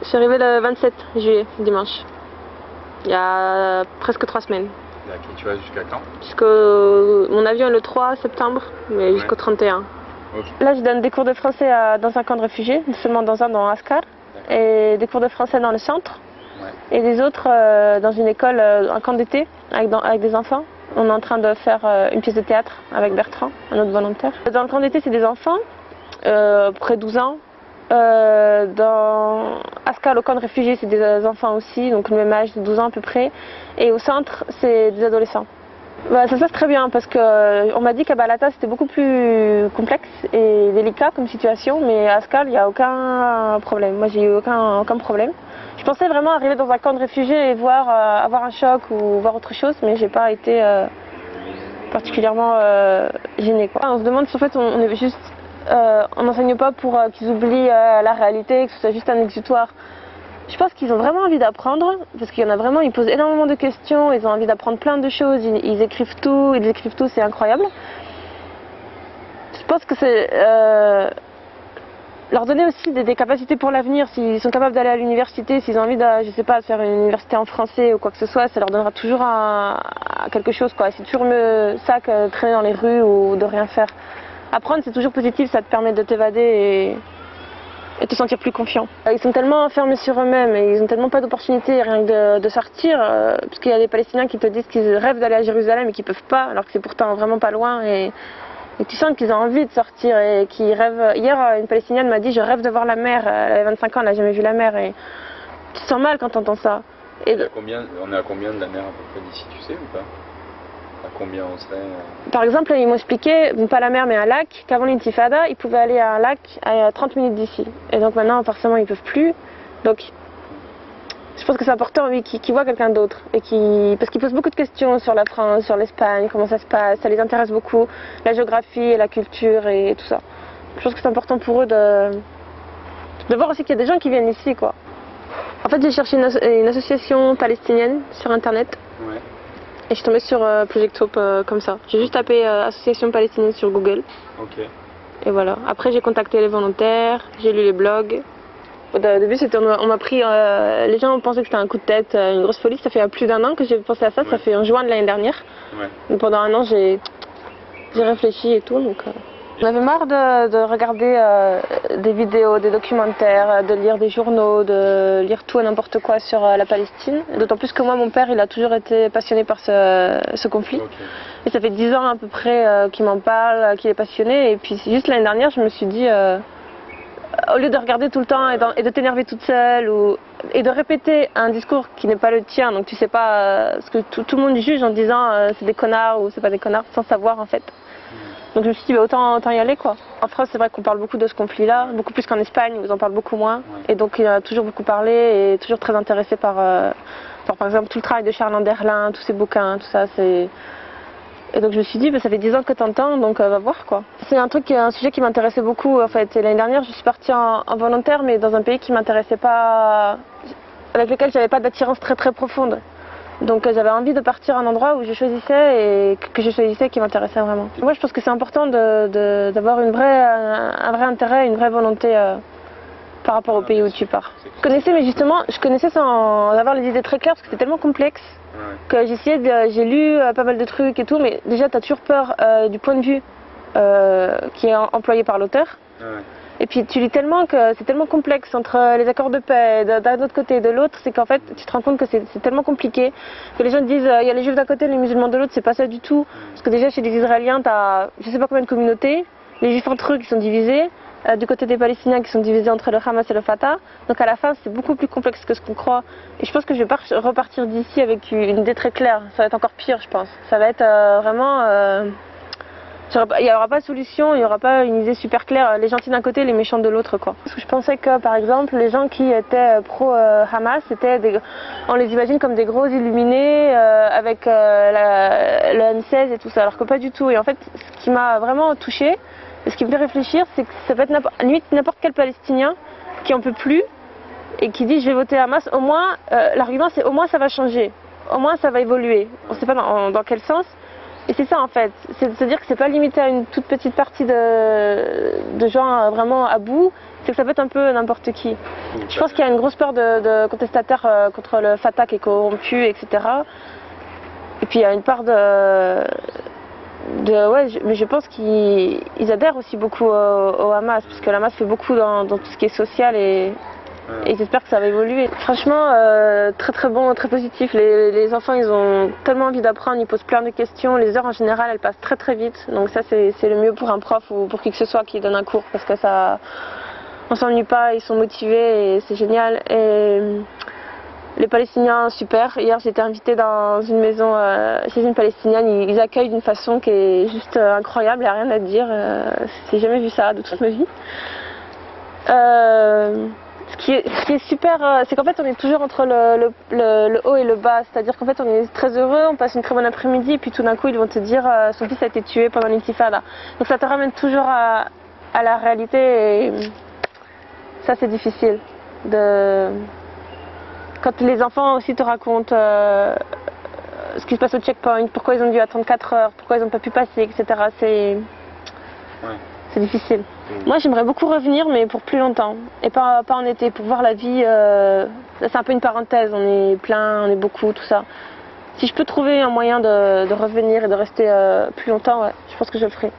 Je suis arrivée le 27 juillet, dimanche. Il y a presque 3 semaines. D'accord. Et tu vas jusqu'à quand? Mon avion est le 3 septembre, mais jusqu'au 31. Okay. Là, je donne des cours de français dans un camp de réfugiés, seulement dans Askar, et des cours de français dans le centre, et des autres dans une école, un camp d'été, avec des enfants. On est en train de faire une pièce de théâtre avec Bertrand, un autre volontaire. Dans le camp d'été, c'est des enfants, près de 12 ans. Dans Askar, le camp de réfugiés, c'est des enfants aussi, donc le même âge, 12 ans à peu près. Et au centre, c'est des adolescents. Ça se passe très bien parce qu'on m'a dit qu'à Balata c'était beaucoup plus complexe et délicat comme situation, mais à Askar il n'y a aucun problème. Moi j'ai eu aucun problème. Je pensais vraiment arriver dans un camp de réfugiés et voir avoir un choc ou voir autre chose, mais j'ai pas été particulièrement gênée, quoi. On se demande si en fait on est juste, on n'enseigne pas pour qu'ils oublient la réalité, que ce soit juste un exutoire. Je pense qu'ils ont vraiment envie d'apprendre, parce qu'il y en a vraiment, ils posent énormément de questions, ils ont envie d'apprendre plein de choses, ils écrivent tout, c'est incroyable. Je pense que c'est leur donner aussi des capacités pour l'avenir, s'ils sont capables d'aller à l'université, s'ils ont envie de, je sais pas, de faire une université en français ou quoi que ce soit, ça leur donnera toujours quelque chose, quoi. C'est toujours mieux ça que traîner dans les rues ou de rien faire. Apprendre c'est toujours positif, ça te permet de t'évader et te sentir plus confiant. Ils sont tellement enfermés sur eux-mêmes et ils n'ont tellement pas d'opportunité rien que de sortir, parce qu'il y a des Palestiniens qui te disent qu'ils rêvent d'aller à Jérusalem et qu'ils ne peuvent pas, alors que c'est pourtant vraiment pas loin. Et tu sens qu'ils ont envie de sortir et qu'ils rêvent. Hier, une Palestinienne m'a dit « je rêve de voir la mer ». Elle avait 25 ans, elle n'a jamais vu la mer. Et tu te sens mal quand tu entends ça. On est à combien de la mer à peu près d'ici, tu sais ou pas? À combien on serait Par exemple, ils m'ont expliqué, pas la mer mais un lac, qu'avant l'intifada, ils pouvaient aller à un lac à 30 minutes d'ici. Et donc maintenant, forcément, ils ne peuvent plus. Donc, je pense que c'est important, oui, qu'ils voient quelqu'un d'autre. Parce qu'ils posent beaucoup de questions sur la France, sur l'Espagne, comment ça se passe, ça les intéresse beaucoup, la géographie et la culture et tout ça. Je pense que c'est important pour eux de voir aussi qu'il y a des gens qui viennent ici, quoi. En fait, j'ai cherché une association palestinienne sur Internet. Ouais. Et je suis tombée sur Project Hope comme ça. J'ai juste tapé association palestinienne sur Google. Ok. Et voilà. Après j'ai contacté les volontaires, j'ai lu les blogs. Au début on m'a pris, les gens ont pensé que c'était un coup de tête, une grosse folie. Ça fait plus d'1 an que j'ai pensé à ça, ça fait en juin de l'année dernière. Ouais. Donc pendant 1 an j'ai réfléchi et tout. Donc, J'en avais marre de regarder des vidéos, des documentaires, de lire des journaux, de lire tout et n'importe quoi sur la Palestine. D'autant plus que moi, mon père, il a toujours été passionné par ce conflit. Okay. Et ça fait 10 ans à peu près qu'il m'en parle, qu'il est passionné. Et puis juste l'année dernière, je me suis dit, au lieu de regarder tout le temps et de t'énerver toute seule, et de répéter un discours qui n'est pas le tien, donc tu sais pas ce que tout le monde juge en disant c'est des connards ou c'est pas des connards, sans savoir en fait. Donc je me suis dit, autant y aller, quoi. En France, c'est vrai qu'on parle beaucoup de ce conflit-là, beaucoup plus qu'en Espagne, où ils en parlent beaucoup moins. Et donc il a toujours beaucoup parlé et toujours très intéressé par exemple, tout le travail de Charles Anderlin, tous ses bouquins, tout ça. Et donc je me suis dit, ça fait 10 ans que t'entends, donc va voir, quoi. C'est un sujet qui m'intéressait beaucoup, en fait. Et l'année dernière, je suis partie en volontaire, mais dans un pays qui m'intéressait pas, avec lequel j'avais pas d'attirance très très profonde. Donc j'avais envie de partir à un endroit où je choisissais et que je choisissais qui m'intéressait vraiment. Moi je pense que c'est important d'avoir un vrai intérêt, une vraie volonté par rapport au pays où tu pars. Je connaissais, mais justement, je connaissais sans avoir les idées très claires parce que c'était tellement complexe que j'ai lu pas mal de trucs et tout, mais déjà tu as toujours peur du point de vue qui est employé par l'auteur. Et puis tu lis tellement que c'est tellement complexe entre les accords de paix d'un autre côté et de l'autre, c'est qu'en fait tu te rends compte que c'est tellement compliqué que les gens te disent il y a les juifs d'un côté et les musulmans de l'autre, c'est pas ça du tout. Parce que déjà chez les Israéliens t'as je sais pas combien de communautés, les juifs entre eux qui sont divisés, du côté des Palestiniens qui sont divisés entre le Hamas et le Fatah. Donc à la fin c'est beaucoup plus complexe que ce qu'on croit. Et je pense que je vais repartir d'ici avec une idée très claire, ça va être encore pire je pense. Ça va être vraiment... Il n'y aura pas de solution, il n'y aura pas une idée super claire, les gentils d'un côté et les méchants de l'autre, quoi. Parce que je pensais que par exemple les gens qui étaient pro-Hamas, on les imagine comme des gros illuminés avec le M16 et tout ça, alors que pas du tout. Et en fait ce qui m'a vraiment touchée, et ce qui me fait réfléchir, c'est que ça peut être n'importe quel Palestinien qui en peut plus et qui dit je vais voter Hamas, au moins l'argument c'est au moins ça va changer, au moins ça va évoluer, on ne sait pas dans quel sens. Et c'est ça en fait, c'est de se dire que c'est pas limité à une toute petite partie de gens vraiment à bout, c'est que ça peut être un peu n'importe qui. Je pense qu'il y a une grosse peur de contestataires contre le Fatah qui est corrompu, etc. Et puis il y a une part mais je pense qu'ils adhèrent aussi beaucoup au Hamas, parce que le Hamas fait beaucoup dans tout ce qui est social et j'espère que ça va évoluer. Franchement, très très bon, très positif. Les enfants, ils ont tellement envie d'apprendre, ils posent plein de questions. Les heures en général, elles passent très très vite. Donc ça, c'est le mieux pour un prof ou pour qui que ce soit qui donne un cours, parce que ça, on s'ennuie pas, ils sont motivés et c'est génial. Et les Palestiniens, super. Hier, j'étais invitée dans une maison chez une Palestinienne. Ils accueillent d'une façon qui est juste incroyable, il n'y a rien à dire. J'ai jamais vu ça de toute ma vie. Ce qui est super, c'est qu'en fait on est toujours entre le haut et le bas, c'est-à-dire qu'en fait on est très heureux, on passe une très bonne après-midi et puis tout d'un coup ils vont te dire son fils a été tué pendant l'intifada. Donc ça te ramène toujours à la réalité et ça c'est difficile. Quand les enfants aussi te racontent ce qui se passe au checkpoint, pourquoi ils ont dû attendre 4 heures, pourquoi ils n'ont pas pu passer, etc. C'est difficile. Moi j'aimerais beaucoup revenir mais pour plus longtemps et pas en été, pour voir la vie, c'est un peu une parenthèse, on est plein, on est beaucoup, tout ça. Si je peux trouver un moyen de revenir et de rester plus longtemps, ouais, je pense que je le ferai.